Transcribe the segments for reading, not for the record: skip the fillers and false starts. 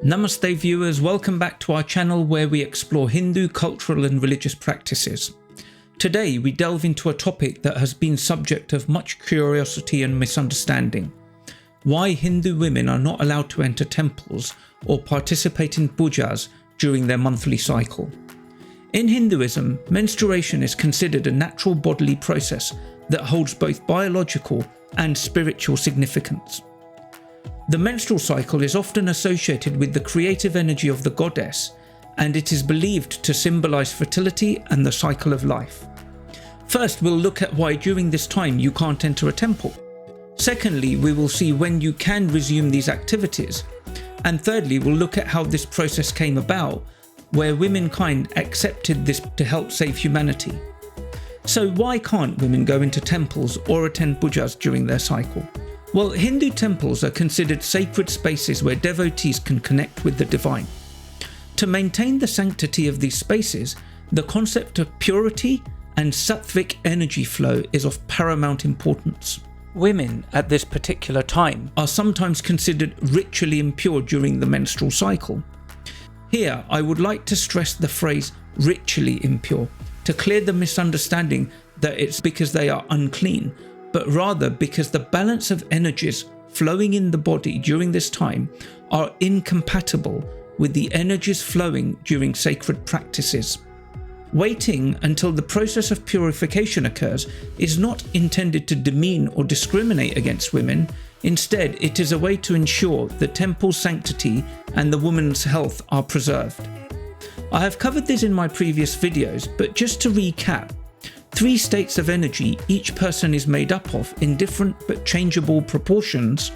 Namaste viewers, welcome back to our channel where we explore Hindu cultural and religious practices. Today we delve into a topic that has been subject of much curiosity and misunderstanding. Why Hindu women are not allowed to enter temples or participate in pujas during their monthly cycle. In Hinduism, menstruation is considered a natural bodily process that holds both biological and spiritual significance. The menstrual cycle is often associated with the creative energy of the goddess, and it is believed to symbolize fertility and the cycle of life. First, we'll look at why during this time you can't enter a temple. Secondly, we will see when you can resume these activities. And thirdly, we'll look at how this process came about, where womankind accepted this to help save humanity. So why can't women go into temples or attend pujas during their cycle? Well, Hindu temples are considered sacred spaces where devotees can connect with the divine. To maintain the sanctity of these spaces, the concept of purity and sattvic energy flow is of paramount importance. Women at this particular time are sometimes considered ritually impure during the menstrual cycle. Here, I would like to stress the phrase ritually impure to clear the misunderstanding that it's because they are unclean, but rather because the balance of energies flowing in the body during this time are incompatible with the energies flowing during sacred practices. Waiting until the process of purification occurs is not intended to demean or discriminate against women. Instead, it is a way to ensure the temple's sanctity and the woman's health are preserved. I have covered this in my previous videos, but just to recap, 3 states of energy each person is made up of in different but changeable proportions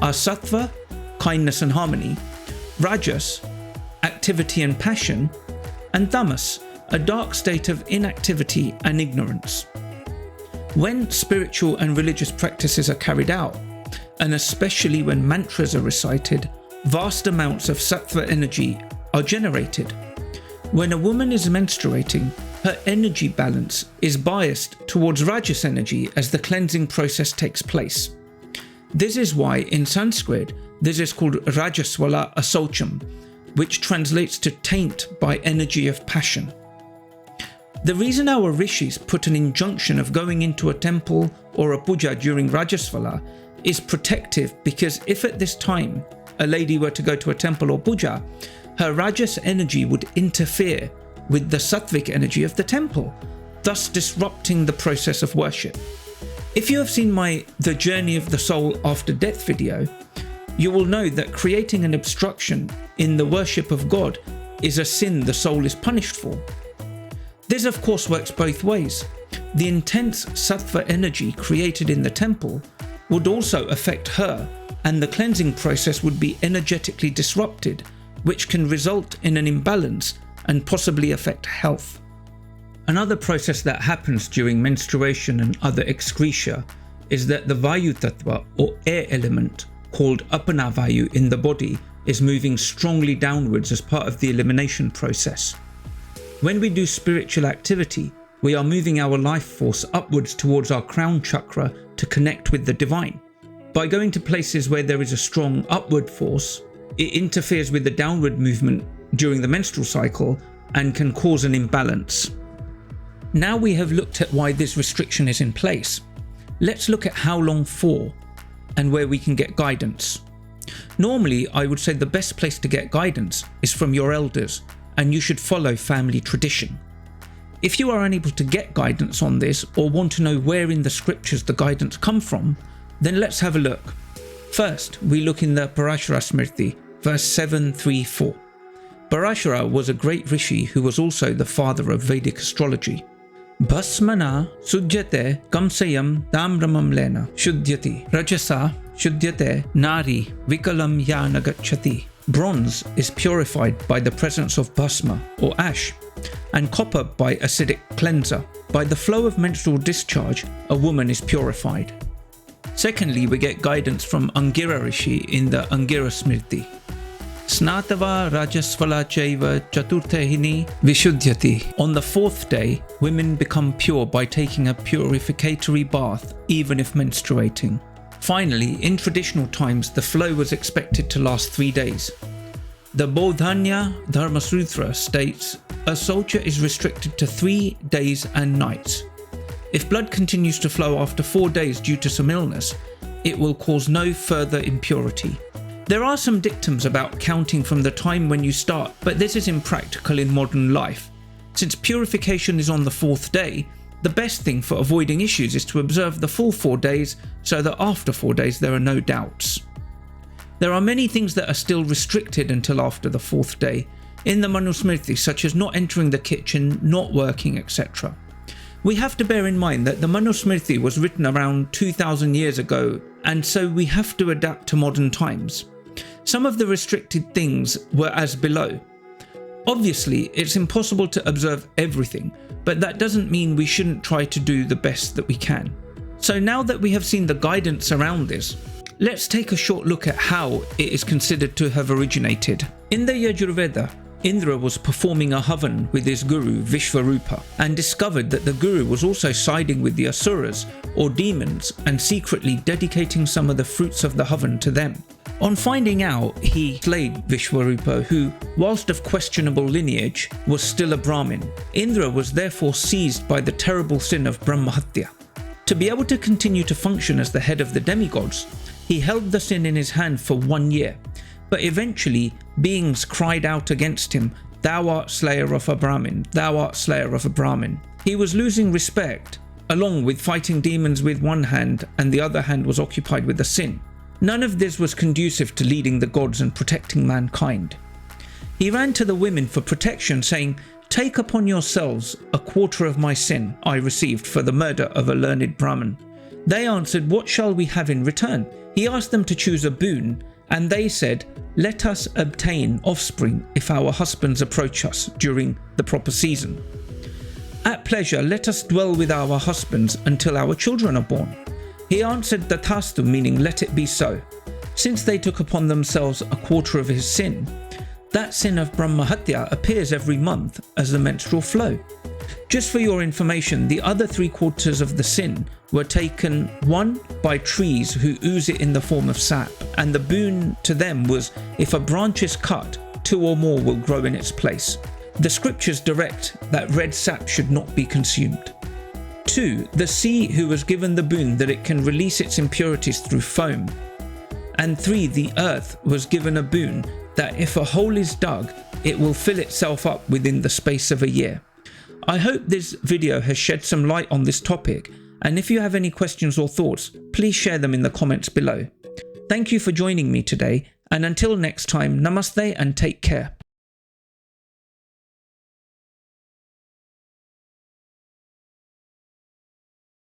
are sattva, kindness and harmony, rajas, activity and passion, and tamas, a dark state of inactivity and ignorance. When spiritual and religious practices are carried out, and especially when mantras are recited, vast amounts of sattva energy are generated. When a woman is menstruating, her energy balance is biased towards rajas energy as the cleansing process takes place. This is why in Sanskrit this is called Rajaswala Asaucham, which translates to taint by energy of passion. The reason our rishis put an injunction of going into a temple or a puja during Rajaswala is protective, because if at this time a lady were to go to a temple or puja, her rajas energy would interfere with the sattvic energy of the temple, thus disrupting the process of worship. If you have seen my The Journey of the Soul After Death video, you will know that creating an obstruction in the worship of God is a sin the soul is punished for. This of course works both ways. The intense sattva energy created in the temple would also affect her, and the cleansing process would be energetically disrupted, which can result in an imbalance and possibly affect health. Another process that happens during menstruation and other excreta is that the Vayu Tattva or air element called Apana Vayu in the body is moving strongly downwards as part of the elimination process. When we do spiritual activity, we are moving our life force upwards towards our crown chakra to connect with the divine. By going to places where there is a strong upward force, it interferes with the downward movement during the menstrual cycle and can cause an imbalance. Now we have looked at why this restriction is in place. Let's look at how long for and where we can get guidance. Normally, I would say the best place to get guidance is from your elders, and you should follow family tradition. If you are unable to get guidance on this or want to know where in the scriptures the guidance come from, then let's have a look. First, we look in the Parashara Smriti, verse 734. Parashara was a great rishi who was also the father of Vedic astrology. Bhasmana sujyate kamsayam tamramam lena shuddhyati rajasa shuddhyate nari vikalam ya nagachati. Bronze is purified by the presence of bhasma or ash, and copper by acidic cleanser. By the flow of menstrual discharge, a woman is purified. Secondly, we get guidance from Angira Rishi in the Angira Smriti. Snatava Rajasvala Chaiva Chaturthahini Vishuddhyati. On the 4th day, women become pure by taking a purificatory bath, even if menstruating. Finally, in traditional times, the flow was expected to last 3 days. The Bodhanya Dharmasutra states, a soldier is restricted to 3 days and nights. If blood continues to flow after 4 days due to some illness, it will cause no further impurity. There are some dictums about counting from the time when you start, but this is impractical in modern life. Since purification is on the 4th day, the best thing for avoiding issues is to observe the full 4 days so that after 4 days there are no doubts. There are many things that are still restricted until after the 4th day in the Manusmriti, such as not entering the kitchen, not working, etc. We have to bear in mind that the Manusmriti was written around 2000 years ago, and so we have to adapt to modern times. Some of the restricted things were as below. Obviously, it's impossible to observe everything, but that doesn't mean we shouldn't try to do the best that we can. So now that we have seen the guidance around this, let's take a short look at how it is considered to have originated. In the Yajurveda, Indra was performing a havan with his guru Vishvarupa and discovered that the guru was also siding with the asuras or demons and secretly dedicating some of the fruits of the havan to them. On finding out, he slayed Vishvarupa, who, whilst of questionable lineage, was still a Brahmin. Indra was therefore seized by the terrible sin of Brahmahatya. To be able to continue to function as the head of the demigods, he held the sin in his hand for 1 year, but eventually beings cried out against him, "Thou art slayer of a Brahmin, thou art slayer of a Brahmin." He was losing respect, along with fighting demons with one hand and the other hand was occupied with the sin. None of this was conducive to leading the gods and protecting mankind. He ran to the women for protection, saying, "Take upon yourselves a quarter of my sin I received for the murder of a learned Brahmin." They answered, "What shall we have in return?" He asked them to choose a boon, and they said, "Let us obtain offspring if our husbands approach us during the proper season. At pleasure, let us dwell with our husbands until our children are born." He answered, "Tathastu," meaning "let it be so." Since they took upon themselves a quarter of his sin, that sin of Brahmahatya appears every month as the menstrual flow. Just for your information, the other 3/4 of the sin were taken, one, by trees who ooze it in the form of sap, and the boon to them was, if a branch is cut, 2 or more will grow in its place. The scriptures direct that red sap should not be consumed. 2. The sea, who was given the boon that it can release its impurities through foam. And 3. The earth was given a boon that if a hole is dug, it will fill itself up within the space of a year. I hope this video has shed some light on this topic, and if you have any questions or thoughts, please share them in the comments below. Thank you for joining me today, and until next time, namaste and take care.